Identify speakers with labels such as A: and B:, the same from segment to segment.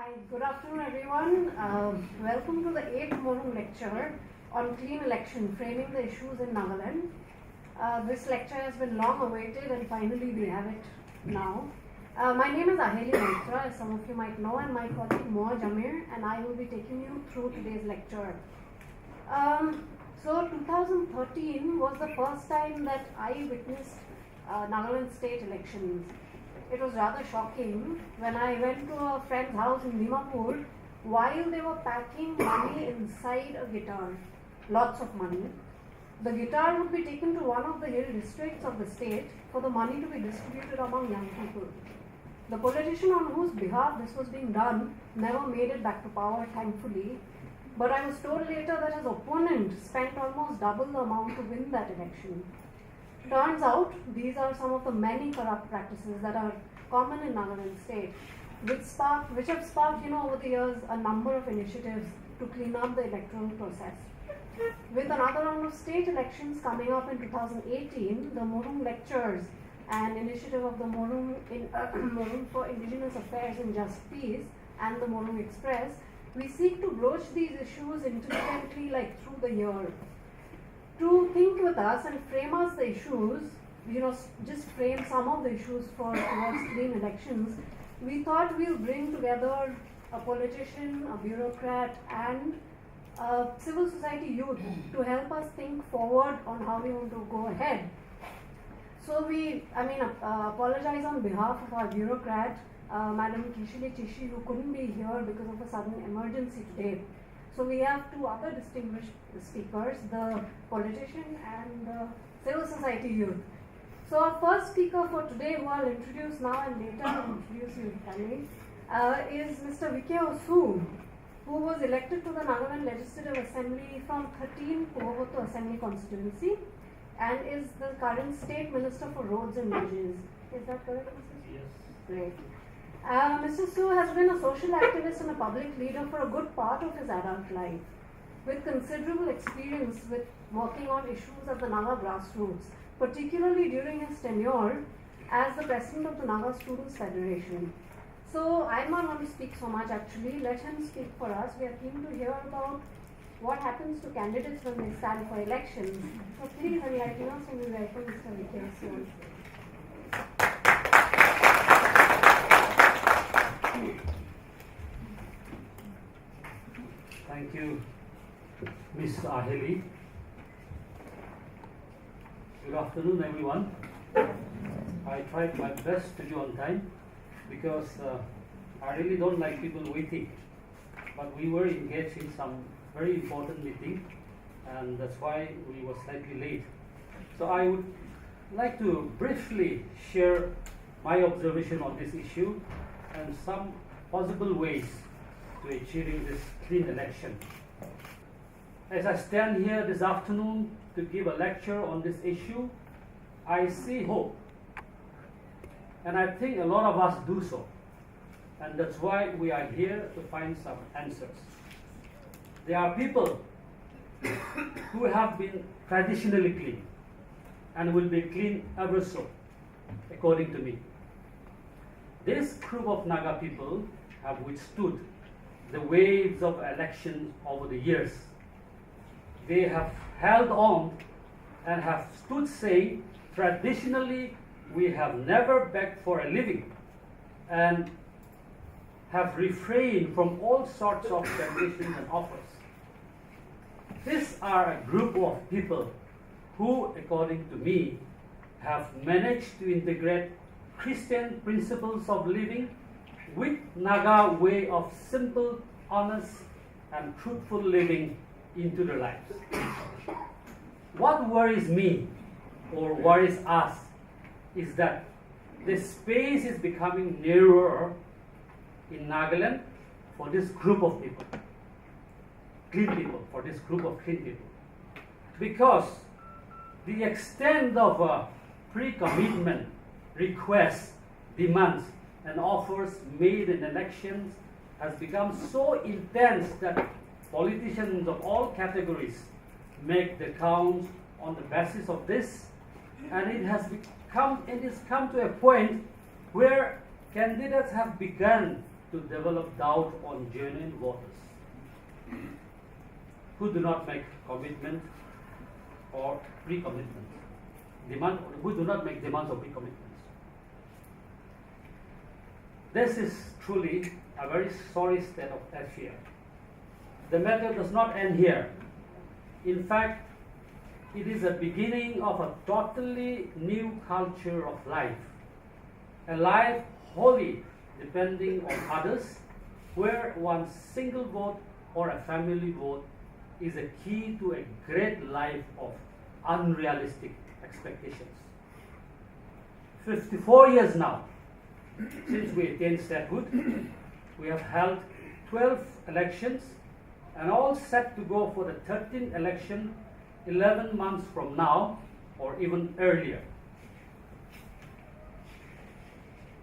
A: Hi, good afternoon everyone. Welcome to the 8th Morung Lecture on Clean Election, Framing the Issues in Nagaland. This lecture has been long awaited and finally we have it now. My name is Elim, as some of you might know, and my colleague Moa Jamir and I will be taking you through today's lecture. So 2013 was the first time that I witnessed Nagaland state elections. It was rather shocking when I went to a friend's house in Dimapur while they were packing money inside a guitar, lots of money. The guitar would be taken to one of the hill districts of the state for the money to be distributed among young people. The politician on whose behalf this was being done never made it back to power, thankfully, but I was told later that his opponent spent almost double the amount to win that election. Turns out, these are some of the many corrupt practices that are common in Nagaland state, which have sparked, over the years, a number of initiatives to clean up the electoral process. With another round of state elections coming up in 2018, the Morung Lectures, an initiative of the Morung for Indigenous Affairs in JustPeace and the Morung Express, we seek to broach these issues intelligently, like through the year. To think with us and frame us the issues, just frame some of the issues towards clean elections, we thought we'll bring together a politician, a bureaucrat, and a civil society youth to help us think forward on how we want to go ahead. So apologize on behalf of our bureaucrat, Madam Kishili Chishi, who couldn't be here because of a sudden emergency today. So we have two other distinguished speakers, the politician and the civil society youth. So our first speaker for today, who I'll introduce now and later I'll introduce you, Hekani, is Mr. Vikheho, who was elected to the Nagaland Legislative Assembly from 13 Pohoto Assembly constituency and is the current State Minister for Roads and Bridges. Is that correct, Mr.
B: Yes.
A: Great. Mr. Su has been a social activist and a public leader for a good part of his adult life, with considerable experience with working on issues at the Naga grassroots, particularly during his tenure as the president of the Naga Students Federation. So I'm not going to speak so much actually, let him speak for us. We are keen to hear about what happens to candidates when they stand for elections. So please enlighten us and we welcome Mr. Vikheho.
B: Thank you, Ms. Aheli. Good afternoon, everyone. I tried my best to be on time because I really don't like people waiting. But we were engaged in some very important meeting, and that's why we were slightly late. So I would like to briefly share my observation on this issue and some possible ways to achieving this clean election. As I stand here this afternoon to give a lecture on this issue, I see hope. And I think a lot of us do so. And that's why we are here to find some answers. There are people who have been traditionally clean and will be clean ever so, according to me. This group of Naga people have withstood the waves of elections over the years. They have held on and have stood saying, traditionally we have never begged for a living and have refrained from all sorts of conditions and offers. These are a group of people who, according to me, have managed to integrate Christian principles of living with Naga way of simple, honest, and truthful living into their lives. What worries me, or worries us, is that the space is becoming narrower in Nagaland for this group of people, clean people, for this group of clean people. Because the extent of pre-commitment requests, demands, and offers made in elections has become so intense that politicians of all categories make the counts on the basis of this, and it has come to a point where candidates have begun to develop doubt on genuine voters who do not make commitment or pre-commitment, who do not make demands or pre-commitments. This is truly a very sorry state of affairs. The matter does not end here. In fact, it is the beginning of a totally new culture of life, a life wholly depending on others, where one single vote or a family vote is a key to a great life of unrealistic expectations. 54 years now since we attained statehood, we have held 12 elections and all set to go for the 13th election 11 months from now or even earlier.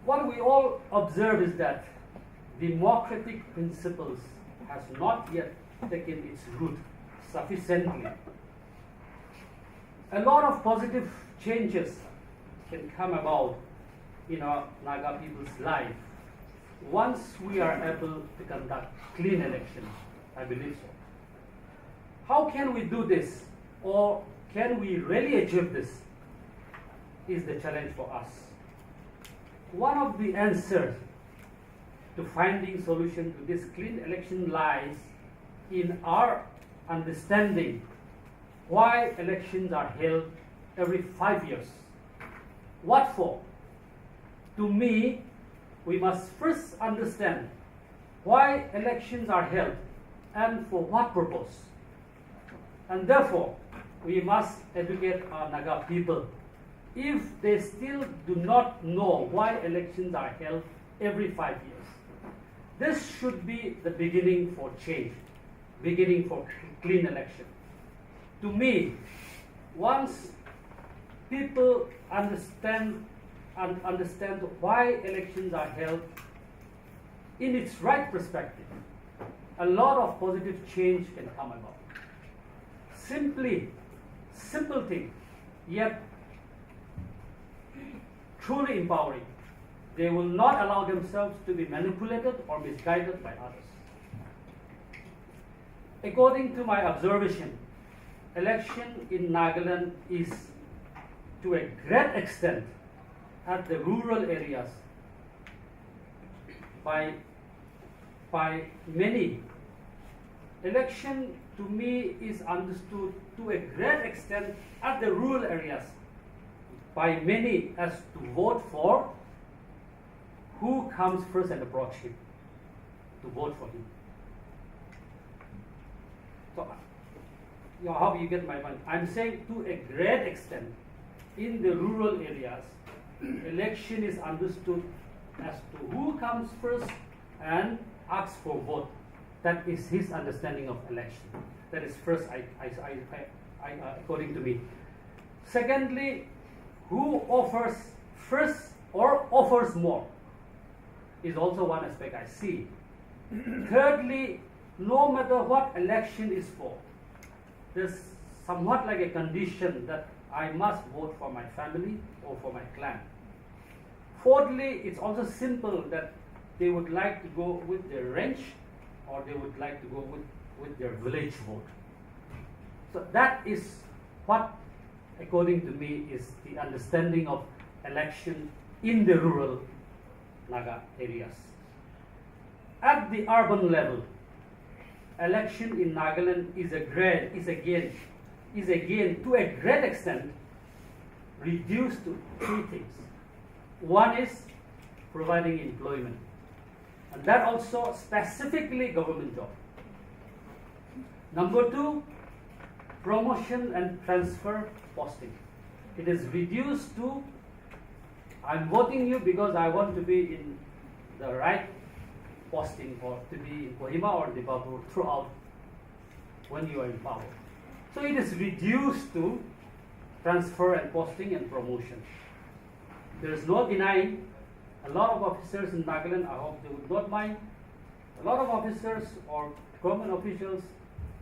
B: What we all observe is that democratic principles has not yet taken its root sufficiently. A lot of positive changes can come about in our Naga people's life once we are able to conduct clean elections. I believe so. How can we do this, or can we really achieve this, is the challenge for us. One of the answers to finding solution to this clean election lies in our understanding why elections are held every 5 years. What for? To me, we must first understand why elections are held and for what purpose. And therefore, we must educate our Naga people if they still do not know why elections are held every 5 years. This should be the beginning for change, beginning for clean election. To me, once people understand why elections are held in its right perspective, a lot of positive change can come about. Simple thing, yet truly empowering. They will not allow themselves to be manipulated or misguided by others. According to my observation, election in Nagaland is to a great extent at the rural areas by many. Election to me is understood to a great extent at the rural areas by many as to vote for who comes first and approach him, to vote for him. So, how you get my point? I'm saying to a great extent in the rural areas, election is understood as to who comes first and asks for vote. That is his understanding of election. That is first, according to me. Secondly, who offers first or offers more is also one aspect I see. Thirdly, no matter what election is for, there's somewhat like a condition that I must vote for my family or for my clan. Fourthly, it's also simple that they would like to go with their range or they would like to go with their village vote. So that is what, according to me, is the understanding of election in the rural Naga areas. At the urban level, election in Nagaland is again to a great extent reduced to three things. One is providing employment, and that also specifically government job. Number two, promotion and transfer posting. It is reduced to, I'm voting you because I want to be in the right posting or to be in Kohima or Dimapur throughout when you are in power. So it is reduced to transfer and posting and promotion. There is no denying a lot of officers in Nagaland, I hope they would not mind, a lot of officers or government officials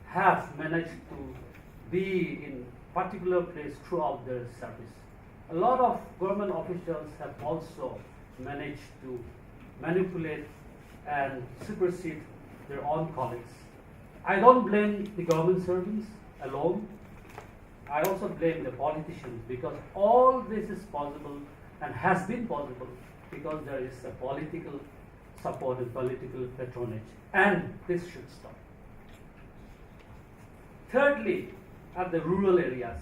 B: have managed to be in particular place throughout their service. A lot of government officials have also managed to manipulate and supersede their own colleagues. I don't blame the government servants alone. I also blame the politicians, because all this is possible and has been possible because there is a political support and political patronage, and this should stop. Thirdly, at the rural areas,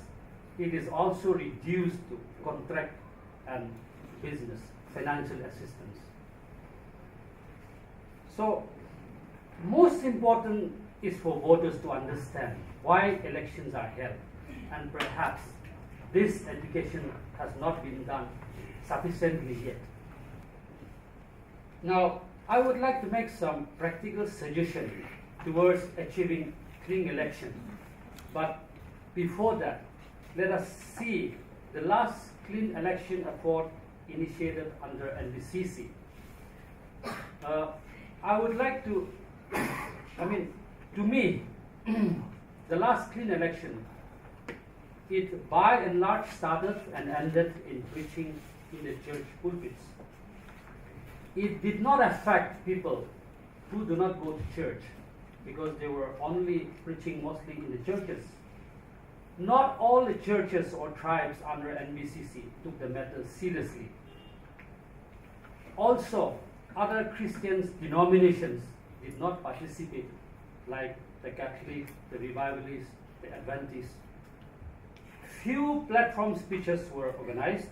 B: it is also reduced to contract and business, financial assistance. So, most important is for voters to understand why elections are held, and perhaps this education has not been done sufficiently yet. Now, I would like to make some practical suggestions towards achieving clean election. But before that, let us see the last clean election effort initiated under NBCC. I would like to, to me, the last clean election, it by and large started and ended in preaching in the church pulpits. It did not affect people who do not go to church, because they were only preaching mostly in the churches. Not all the churches or tribes under NBCC took the matter seriously. Also, other Christian denominations did not participate, like the Catholic, the Revivalists, the Adventists. Few platform speeches were organized.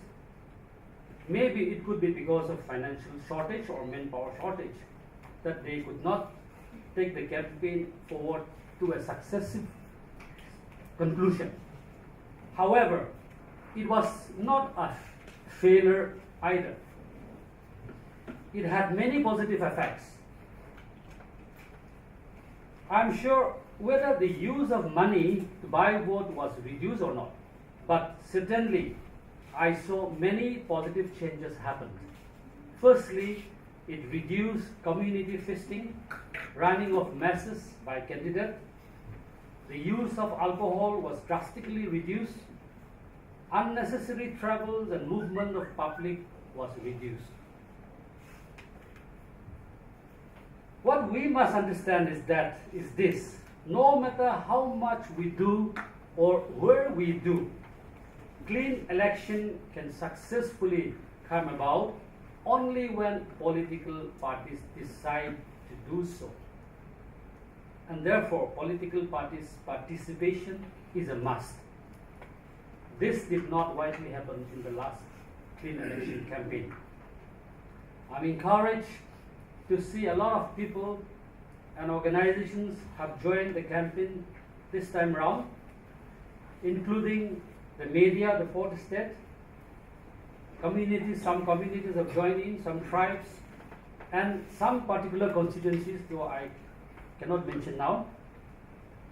B: Maybe it could be because of financial shortage or manpower shortage that they could not take the campaign forward to a successive conclusion. However, it was not a failure either. It had many positive effects. I'm sure whether the use of money to buy vote was reduced or not, but certainly I saw many positive changes happen. Firstly, it reduced community fisting, running of masses by candidate. The use of alcohol was drastically reduced. Unnecessary travels and movement of public was reduced. What we must understand is this: no matter how much we do or where we do, clean election can successfully come about only when political parties decide to do so. And therefore, political parties' participation is a must. This did not widely happen in the last clean election campaign. I'm encouraged to see a lot of people and organizations have joined the campaign this time round, including the media, the fourth estate, communities. Some communities have joined in, some tribes, and some particular constituencies, though I cannot mention now,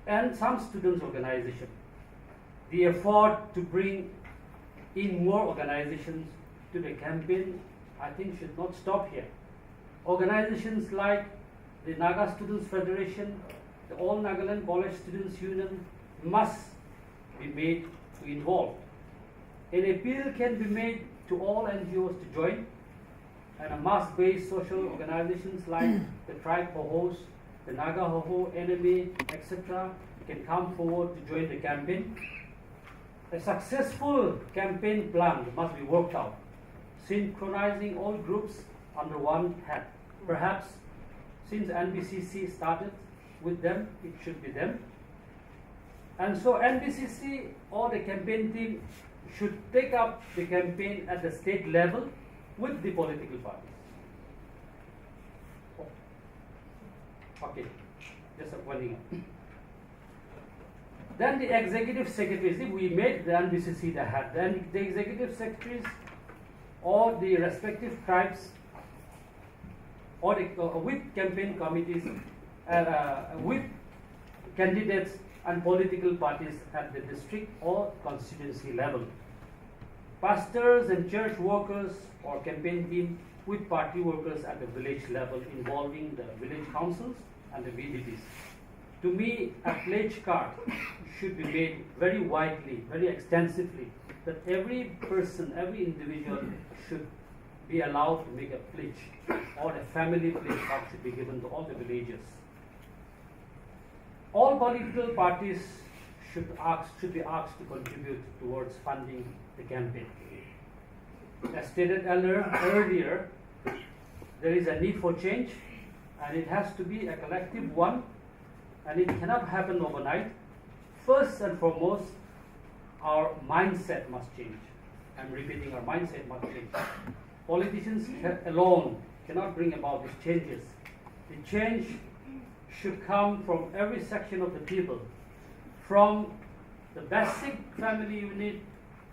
B: and some students' organizations. The effort to bring in more organizations to the campaign, I think, should not stop here. Organizations like the Naga Students Federation, the All Nagaland College Students Union must be made to involve. An appeal can be made to all NGOs to join, and a mass-based social organizations like the Tribe Hohos, the Naga Hoho, Elim, etc. can come forward to join the campaign. A successful campaign plan must be worked out, synchronizing all groups under one hat. Perhaps since NBCC started with them, it should be them. And so NBCC or the campaign team should take up the campaign at the state level with the political parties. Okay, just winding up. Then the executive secretaries, if we made the NBCC the head, then the executive secretaries or the respective tribes or with campaign committees, with candidates and political parties at the district or constituency level. Pastors and church workers or campaign team with party workers at the village level, involving the village councils and the VDPs. To me, a pledge card should be made very widely, very extensively, that every person, every individual should be allowed to make a pledge, or a family pledge that should be given to all the villagers. All political parties should be asked to contribute towards funding the campaign. As stated earlier, there is a need for change, and it has to be a collective one, and it cannot happen overnight. First and foremost, our mindset must change. I'm repeating, our mindset must change. Politicians alone cannot bring about these changes. The change should come from every section of the people, from the basic family unit,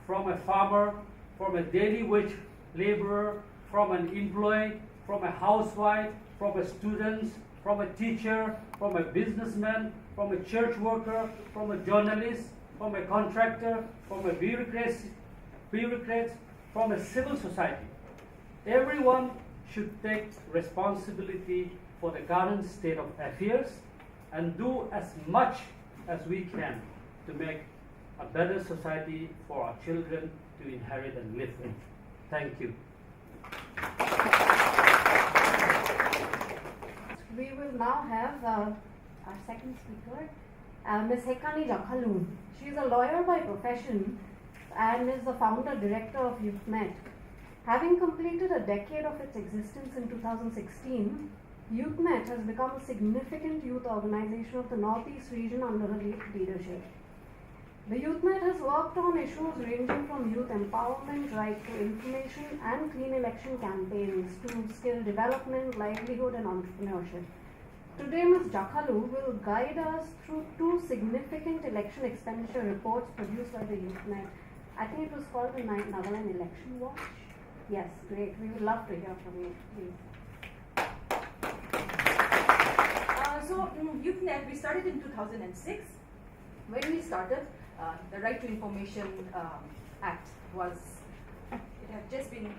B: from a farmer, from a daily wage laborer, from an employee, from a housewife, from a student, from a teacher, from a businessman, from a church worker, from a journalist, from a contractor, from a bureaucrat, from a civil society. Everyone should take responsibility for the current state of affairs and do as much as we can to make a better society for our children to inherit and live in. Thank you.
A: We will now have our second speaker, Ms. Hekani Jakhalu. She is a lawyer by profession and is the founder director of YouthNet. Having completed a decade of its existence in 2016, YouthNet has become a significant youth organization of the Northeast region under her leadership. The YouthNet has worked on issues ranging from youth empowerment, right to information, and clean election campaigns to skill development, livelihood, and entrepreneurship. Today, Ms. Jakhalu will guide us through two significant election expenditure reports produced by the YouthNet. I think it was called the Nagaland Election Watch. Yes, great. We would love to hear from you, please.
C: YouthNet, we started in 2006. When we started, the Right to Information Act it had just been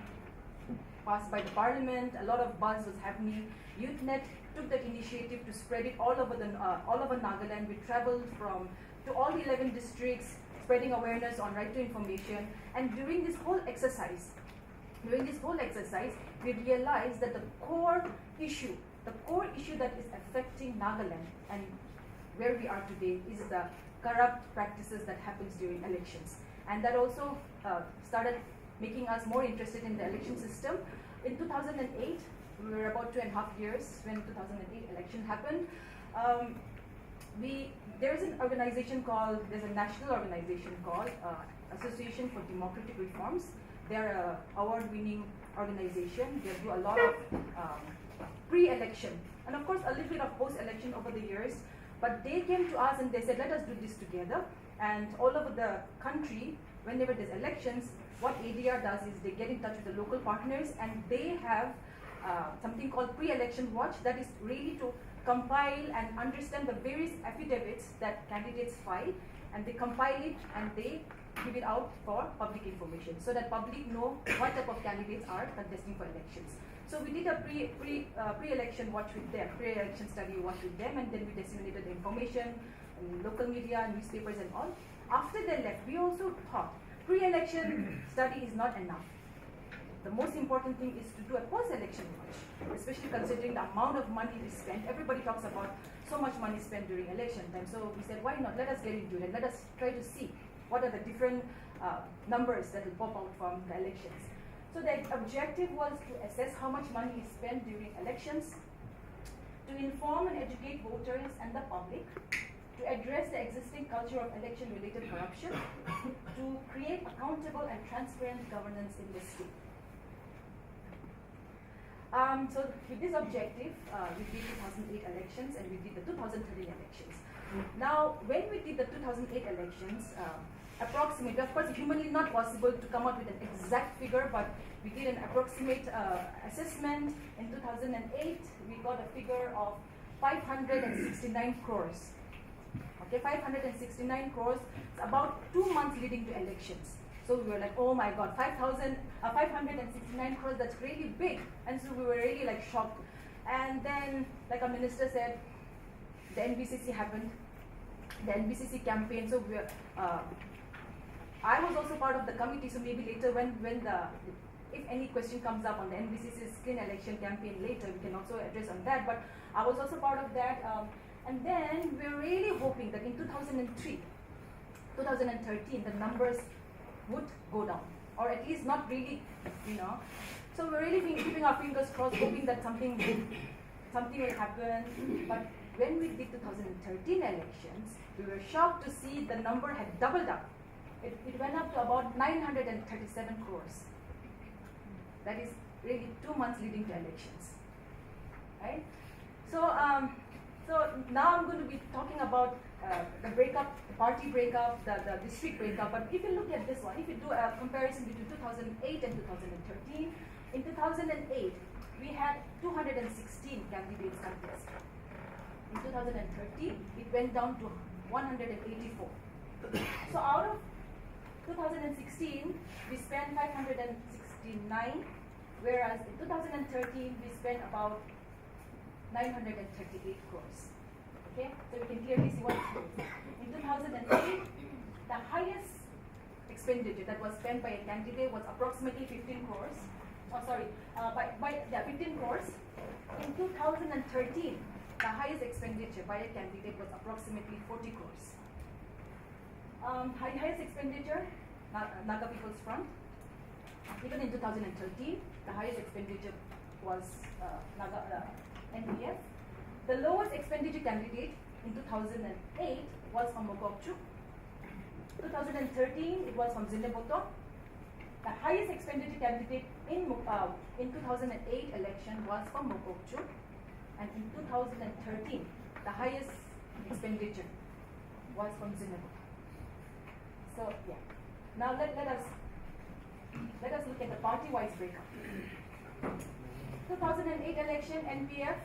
C: passed by the Parliament. A lot of buzz was happening. YouthNet took that initiative to spread it all over Nagaland. We traveled to all the 11 districts, spreading awareness on right to information. And during this whole exercise, we realized that the core issue that is affecting Nagaland and where we are today is the corrupt practices that happens during elections. And that also started making us more interested in the election system. In 2008, we were about 2.5 years when 2008 election happened. There's a national organization called Association for Democratic Reforms. They're an award-winning organization. They do a lot of pre-election and of course a little bit of post-election over the years. But they came to us and they said, let us do this together. And all over the country, whenever there's elections, what ADR does is they get in touch with the local partners, and they have something called pre-election watch that is really to compile and understand the various affidavits that candidates file, and they compile it and they give it out for public information so that public know what type of candidates are contesting for elections. So we did a pre-election watch with them, pre-election study watch with them, and then we disseminated the information in local media, newspapers and all. After they left, we also thought pre-election study is not enough. The most important thing is to do a post-election watch, especially considering the amount of money we spend. Everybody talks about so much money spent during election time. So we said, why not? Let us get into it and let us try to see what are the different numbers that will pop out from the elections. So the objective was to assess how much money is spent during elections, to inform and educate voters and the public, to address the existing culture of election-related corruption, to create accountable and transparent governance in the state. So with this objective, we did 2008 elections and we did the 2013 elections. Now, when we did the 2008 elections, approximately, of course, humanly not possible to come up with an exact figure, but we did an approximate assessment. In 2008, we got a figure of 569 crores. Okay, 569 crores, it's about 2 months leading to elections. So we were like, oh my God, 569 crores, that's really big. And so we were really like shocked. And then, like our minister said, the NBCC happened, the NBCC campaign. So we were, I was also part of the committee, so maybe later when the if any question comes up on the NBCC's clean election campaign later, we can also address on that. But I was also part of that. And then we're really hoping that in 2013, the numbers would go down, or at least not really, So we're really keeping our fingers crossed, hoping that something will happen. But when we did 2013 elections, we were shocked to see the number had doubled up. It went up to about 937 crores. That is really 2 months leading to elections, right? So now I'm going to be talking about the breakup, the party breakup, the district breakup. But if you look at this one, if you do a comparison between 2008 and 2013, in 2008 we had 216 candidates contest. In 2013, it went down to 184. So out of 2016, we spent 569, whereas in 2013 we spent about 938 crores. Okay, so you can clearly see what it is. In 2008, the highest expenditure that was spent by a candidate was approximately 15 crores. 15 crores. In 2013, the highest expenditure by a candidate was approximately 40 crores. Highest expenditure, Naga People's Front. Even in 2013, the highest expenditure was NPF. The lowest expenditure candidate in 2008 was from Mokokchuk. 2013, it was from Zindeboto. The highest expenditure candidate in 2008 election was from Mokokchuk. And in 2013, the highest expenditure was from Dimapur. So yeah. Now let us look at the party-wise breakup. 2008 election, NPF,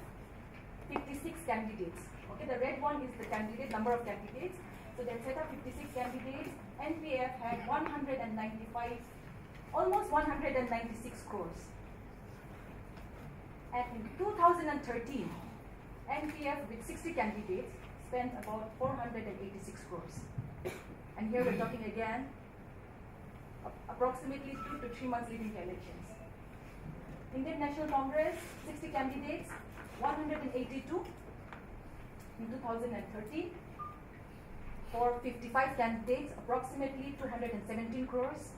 C: 56 candidates. Okay, the red one is the candidate number of candidates. So they set up 56 candidates. NPF had 195, almost 196 crores. And in 2013, NPF with 60 candidates spent about 486 crores. And here we're talking again, approximately 2 to 3 months leading to elections. Indian National Congress, 60 candidates, 182 in 2013. For 55 candidates, approximately 217 crores.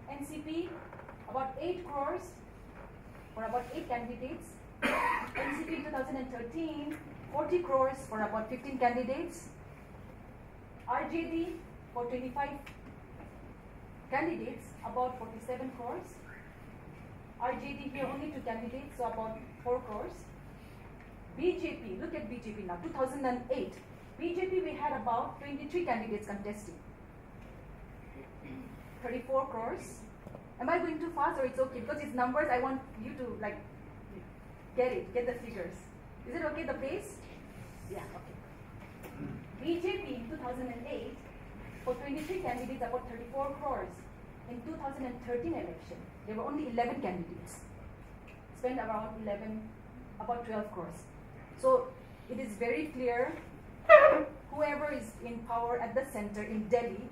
C: NCP, about 8 crores for about 8 candidates. NCP in 2013, 40 crores for about 15 candidates. RJD for 25 candidates, about 47 crores. RJD here only 2 candidates, so about 4 crores. BJP, look at BJP now, 2008. BJP we had about 23 candidates contesting. 34 crores. Am I going too fast or it's okay? Because it's numbers, I want you to like get the figures. Is it okay, the pace? Yeah, okay. BJP in 2008, for 23 candidates, about 34 crores. In 2013 election, there were only 11 candidates. Spent around about 12 crores. So it is very clear, whoever is in power at the center in Delhi,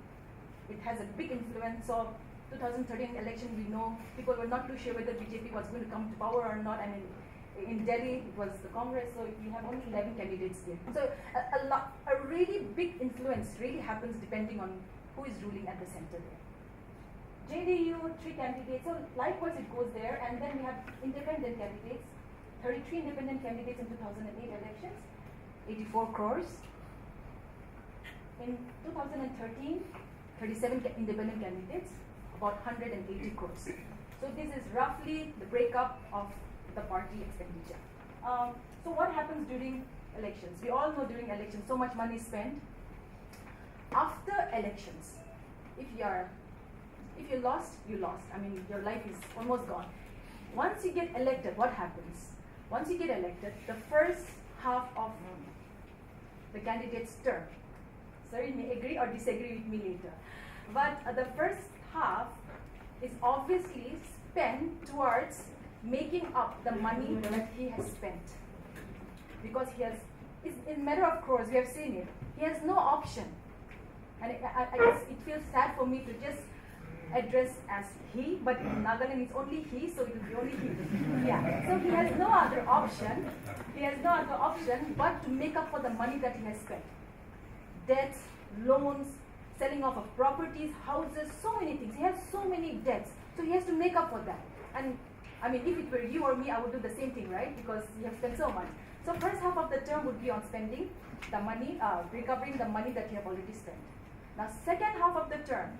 C: it has a big influence. So 2013 election, we know people were not too sure whether BJP was going to come to power or not. I mean, in Delhi, it was the Congress, so you have only 11 candidates there. So a really big influence really happens depending on who is ruling at the center there. JDU, 3 candidates, so likewise it goes there. And then we have independent candidates, 33 independent candidates in 2008 elections, 84 crores. In 2013, 37 independent candidates, about 180 crores. So this is roughly the breakup of the party expenditure. So what happens during elections? We all know during elections so much money is spent. After elections, if you lost, you lost. I mean, your life is almost gone. Once you get elected, what happens? Once you get elected, the first half of the candidate's term, sir, you may agree or disagree with me later, but the first half is obviously spent towards making up the money that he has spent. Because it's a matter of crores, we have seen it. He has no option. And I guess it feels sad for me to just addressed as he, but in Nagaland it's only he, so it will be only he. Yeah. So he has no other option. He has no other option but to make up for the money that he has spent. Debts, loans, selling off of properties, houses, so many things. He has so many debts, so he has to make up for that. And I mean, if it were you or me, I would do the same thing, right? Because you have spent so much. So first half of the term would be on spending the money, recovering the money that you have already spent. Now second half of the term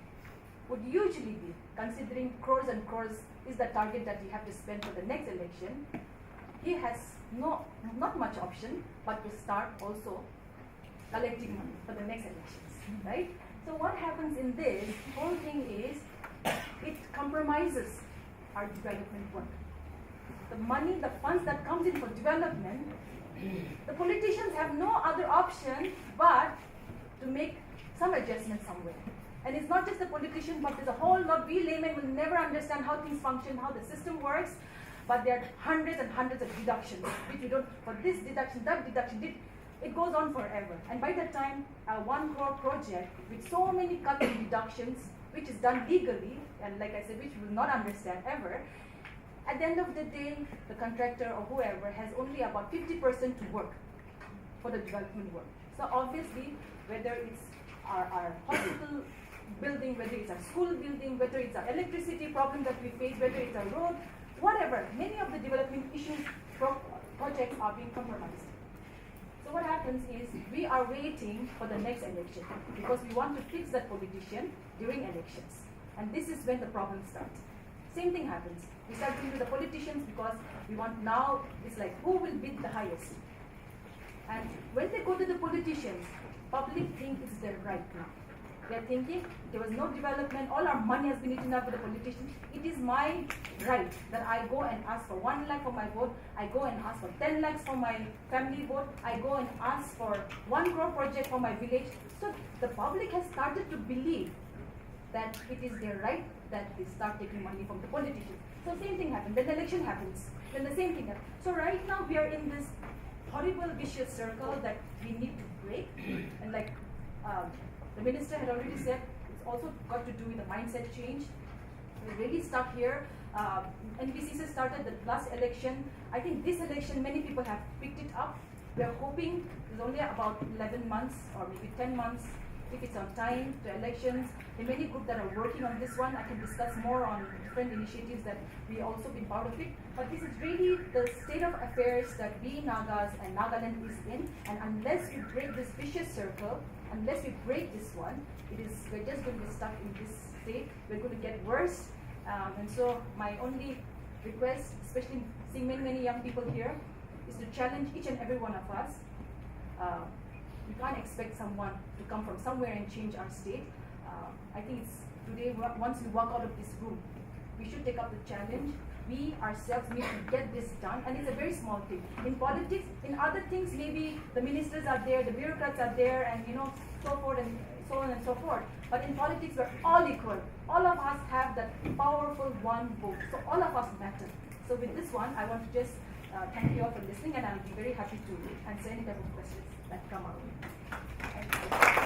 C: would usually be, considering crores and crores is the target that you have to spend for the next election, he has not much option but to start also collecting money for the next elections, right? So what happens in this whole thing is, it compromises our development work. The money, the funds that comes in for development, the politicians have no other option but to make some adjustment somewhere. And it's not just the politician, but there's a whole lot. We laymen will never understand how things function, how the system works, but there are hundreds and hundreds of deductions, which we don't, for this deduction, that deduction, it goes on forever. And by the time a 1 crore project with so many cut and deductions, which is done legally, and like I said, which we will not understand ever, at the end of the day, the contractor or whoever has only about 50% to work for the development work. So obviously, whether it's our hospital building, whether it's our school building, whether it's our electricity problem that we face, whether it's a road, whatever, many of the development issues, projects are being compromised. So what happens is, we are waiting for the next election because we want to fix that politician during elections. And this is when the problem starts. Same thing happens. We start dealing with the politicians because we want now, it's like, who will bid the highest? And when they go to the politicians, public think it's their right now. They are thinking, there was no development, all our money has been eaten up by the politicians. It is my right that I go and ask for 1 lakh for my vote, I go and ask for 10 lakhs for my family vote, I go and ask for 1 crore project for my village. So the public has started to believe that it is their right that they start taking money from the politicians. So same thing happens. Then the election happens. Then the same thing happens. So right now we are in this horrible vicious circle that we need to break. And like the minister had already said, it's also got to do with the mindset change. We're really stuck here. NBCC started the last election. I think this election many people have picked it up. We're hoping there's only about 11 months or maybe 10 months if it's on time to elections. There are many groups that are working on this one. I can discuss more on different initiatives that we also been part of it. But this is really the state of affairs that we Nagas and Nagaland is in. And unless we break this vicious circle, unless we break this one, we're just going to be stuck in this state. We're going to get worse. And so my only request, especially seeing many young people here, is to challenge each and every one of us. We can't expect someone to come from somewhere and change our state. I think it's today, once we walk out of this room, we should take up the challenge. We ourselves need to get this done, and it's a very small thing. In politics, in other things, maybe the ministers are there, the bureaucrats are there, and so forth and so on and so forth. But in politics, we're all equal. All of us have that powerful one vote. So all of us matter. So with this one, I want to just thank you all for listening, and I'll be very happy to answer any type of questions that come out. Thank you.